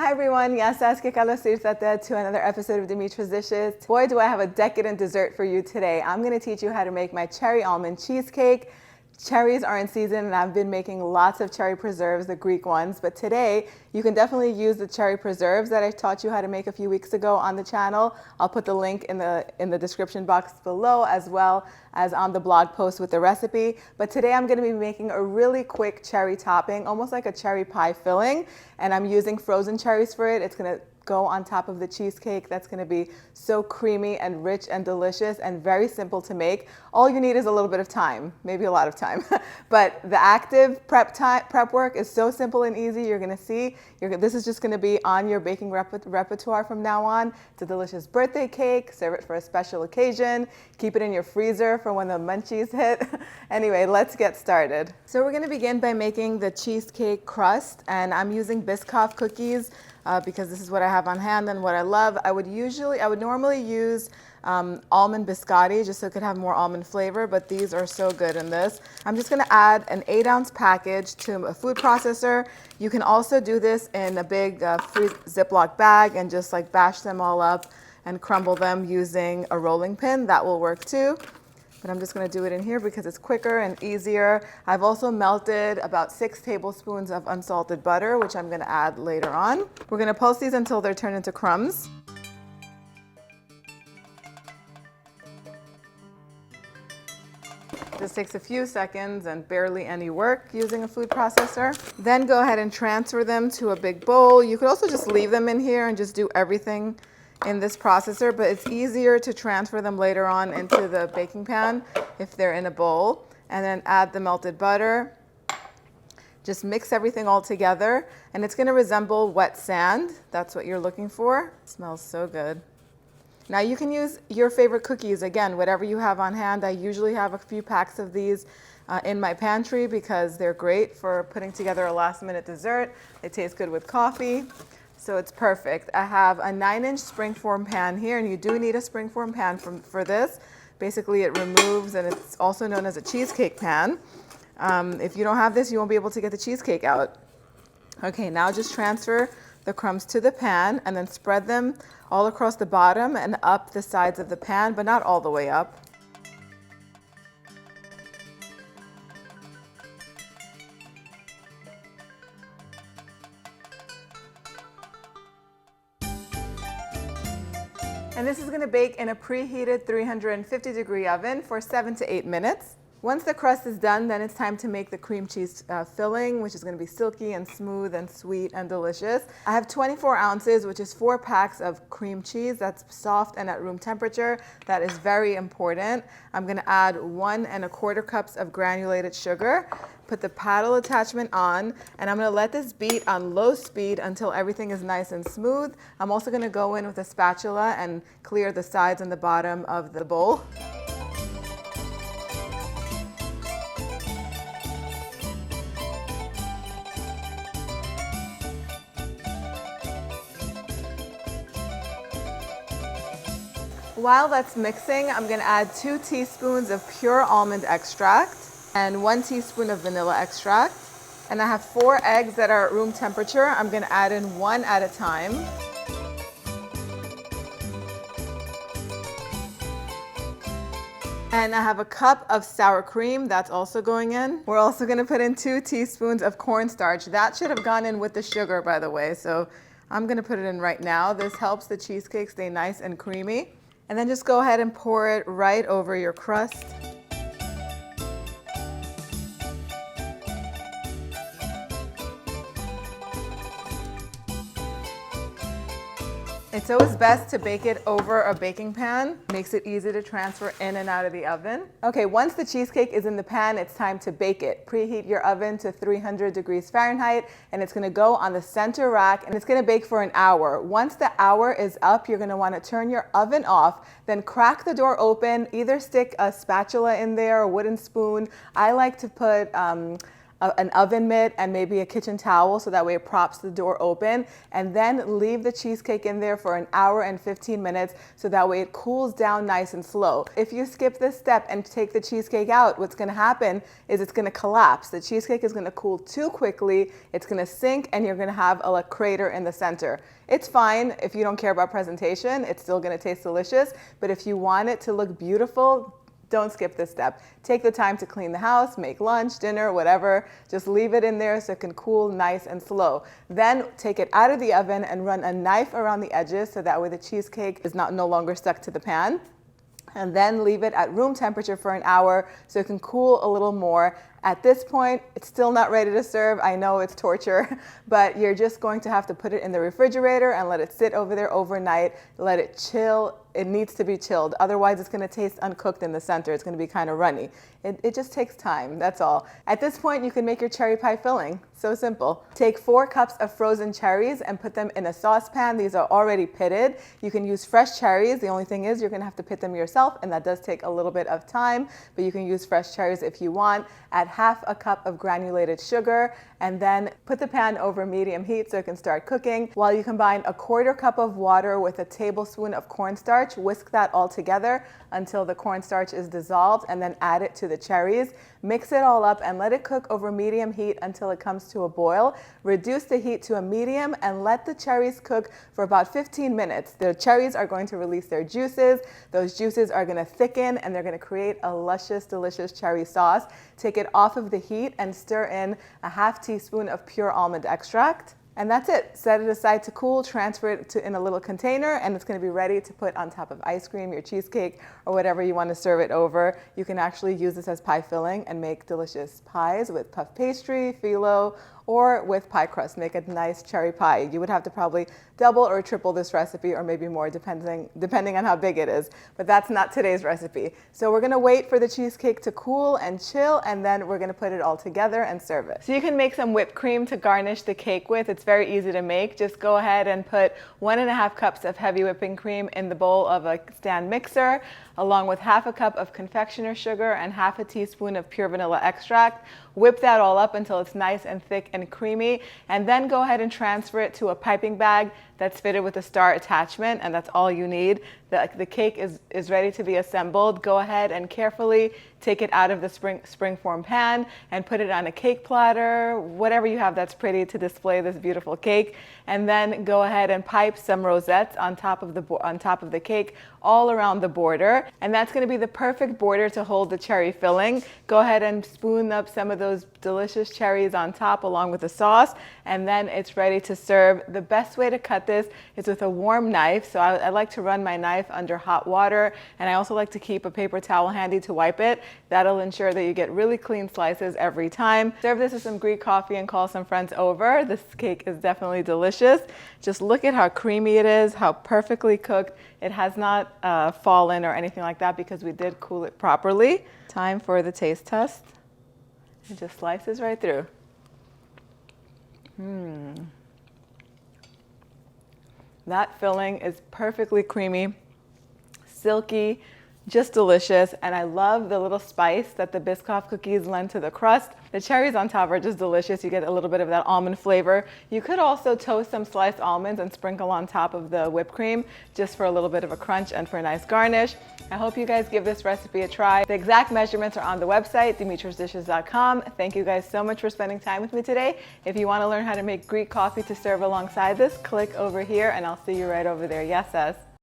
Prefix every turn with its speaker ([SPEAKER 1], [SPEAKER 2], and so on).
[SPEAKER 1] Hi everyone, yes, que to another episode of Dimitra's Dishes. Boy, do I have a decadent dessert for you today. I'm going to teach you how to make my cherry almond cheesecake. Cherries are in season and I've been making lots of cherry preserves, the Greek ones, but today you can definitely use the cherry preserves that I taught you how to make a few weeks ago on the channel. I'll put the link in the description box below as well as on the blog post with the recipe. But today I'm going to be making a really quick cherry topping, almost like a cherry pie filling, and I'm using frozen cherries for it. It's going to go on top of the cheesecake. That's going to be so creamy and rich and delicious and very simple to make. All you need is a little bit of time, maybe a lot of time. But the active prep work is so simple and easy. You're going to see. This is just going to be on your baking repertoire from now on. It's a delicious birthday cake. Serve it for a special occasion. Keep it in your freezer for when the munchies hit. Anyway, let's get started. So we're going to begin by making the cheesecake crust, and I'm using Biscoff cookies because this is what I have on hand and what I love. I would normally use almond biscotti just so it could have more almond flavor, but these are so good in this. I'm just going to add an 8-ounce package to a food processor. You can also do this in a big free Ziploc bag and just like bash them all up and crumble them using a rolling pin. That will work too. But I'm just going to do it in here because it's quicker and easier. I've also melted about 6 tablespoons of unsalted butter, which I'm going to add later on. We're going to pulse these until they're turned into crumbs. This takes a few seconds and barely any work using a food processor. Then go ahead and transfer them to a big bowl. You could also just leave them in here and just do everything in this processor, but it's easier to transfer them later on into the baking pan if they're in a bowl. And then add the melted butter. Just mix everything all together, and it's going to resemble wet sand. That's what you're looking for. It smells so good. Now you can use your favorite cookies, again, whatever you have on hand. I usually have a few packs of these in my pantry because they're great for putting together a last-minute dessert. They taste good with coffee. So it's perfect. I have a 9-inch springform pan here, and you do need a springform pan for this. Basically, it removes, and it's also known as a cheesecake pan. If you don't have this, you won't be able to get the cheesecake out. Okay, now just transfer the crumbs to the pan and then spread them all across the bottom and up the sides of the pan, but not all the way up. And this is going to bake in a preheated 350-degree oven for 7 to 8 minutes. Once the crust is done, then it's time to make the cream cheese filling, which is going to be silky and smooth and sweet and delicious. I have 24 ounces, which is 4 packs of cream cheese that's soft and at room temperature. That is very important. I'm going to add 1 1/4 cups of granulated sugar. Put the paddle attachment on, and I'm going to let this beat on low speed until everything is nice and smooth. I'm also going to go in with a spatula and clear the sides and the bottom of the bowl. While that's mixing, I'm going to add 2 teaspoons of pure almond extract and 1 teaspoon of vanilla extract. And I have 4 eggs that are at room temperature. I'm going to add in 1 at a time. And I have a cup of sour cream that's also going in. We're also going to put in 2 teaspoons of cornstarch. That should have gone in with the sugar, by the way. So I'm going to put it in right now. This helps the cheesecake stay nice and creamy. And then just go ahead and pour it right over your crust. It's always best to bake it over a baking pan. Makes it easy to transfer in and out of the oven. Okay, once the cheesecake is in the pan, it's time to bake it. Preheat your oven to 300 degrees Fahrenheit, and it's gonna go on the center rack, and it's gonna bake for an hour. Once the hour is up, you're gonna wanna turn your oven off, then crack the door open, either stick a spatula in there, a wooden spoon. I like to put an oven mitt and maybe a kitchen towel so that way it props the door open, and then leave the cheesecake in there for an hour and 15 minutes so that way it cools down nice and slow. If you skip this step and take the cheesecake out, what's going to happen is it's going to collapse. The cheesecake is going to cool too quickly, it's going to sink, and you're going to have a crater in the center. It's fine if you don't care about presentation, it's still going to taste delicious, but if you want it to look beautiful, don't skip this step. Take the time to clean the house, make lunch, dinner, whatever. Just leave it in there so it can cool nice and slow. Then take it out of the oven and run a knife around the edges so that way the cheesecake is no longer stuck to the pan. And then leave it at room temperature for an hour so it can cool a little more. At this point, it's still not ready to serve. I know it's torture, but you're just going to have to put it in the refrigerator and let it sit over there overnight. Let it chill. It needs to be chilled. Otherwise, it's going to taste uncooked in the center. It's going to be kind of runny. It just takes time. That's all. At this point, you can make your cherry pie filling. So simple. Take 4 cups of frozen cherries and put them in a saucepan. These are already pitted. You can use fresh cherries. The only thing is you're going to have to pit them yourself, and that does take a little bit of time, but you can use fresh cherries if you want. Add half a cup of granulated sugar, and then put the pan over medium heat so it can start cooking. While you combine a 1/4 cup of water with a tablespoon of cornstarch, whisk that all together until the cornstarch is dissolved, and then add it to the cherries. Mix it all up and let it cook over medium heat until it comes to a boil. Reduce the heat to a medium and let the cherries cook for about 15 minutes. The cherries are going to release their juices. Those juices are going to thicken and they're going to create a luscious, delicious cherry sauce. Take it off of the heat and stir in a half teaspoon of pure almond extract. And that's it. Set it aside to cool, transfer it in a little container, and it's going to be ready to put on top of ice cream, your cheesecake, or whatever you want to serve it over. You can actually use this as pie filling and make delicious pies with puff pastry, phyllo, or with pie crust. Make a nice cherry pie. You would have to probably double or triple this recipe, or maybe more, depending on how big it is. But that's not today's recipe. So we're gonna wait for the cheesecake to cool and chill, and then we're gonna put it all together and serve it. So you can make some whipped cream to garnish the cake with. It's very easy to make. Just go ahead and put 1.5 cups of heavy whipping cream in the bowl of a stand mixer, along with half a cup of confectioner sugar and half a teaspoon of pure vanilla extract. Whip that all up until it's nice and thick and creamy, and then go ahead and transfer it to a piping bag that's fitted with a star attachment, and that's all you need. The cake is ready to be assembled. Go ahead and carefully take it out of the springform pan and put it on a cake platter, whatever you have that's pretty to display this beautiful cake. And then go ahead and pipe some rosettes on top of the cake all around the border. And that's going to be the perfect border to hold the cherry filling. Go ahead and spoon up some of those delicious cherries on top along with the sauce, and then it's ready to serve. The best way to cut this is with a warm knife. So I like to run my knife under hot water, and I also like to keep a paper towel handy to wipe it. That'll ensure that you get really clean slices every time. Serve this with some Greek coffee and call some friends over. This cake is definitely delicious. Just look at how creamy it is, how perfectly cooked. It has not fallen or anything like that because we did cool it properly. Time for the taste test. It just slices right through. That filling is perfectly creamy, silky, just delicious, and I love the little spice that the Biscoff cookies lend to the crust. The cherries on top are just delicious. You get a little bit of that almond flavor. You could also toast some sliced almonds and sprinkle on top of the whipped cream just for a little bit of a crunch and for a nice garnish. I hope you guys give this recipe a try. The exact measurements are on the website, dimitrasdishes.com. Thank you guys so much for spending time with me today. If you want to learn how to make Greek coffee to serve alongside this, click over here and I'll see you right over there. Yes, sis.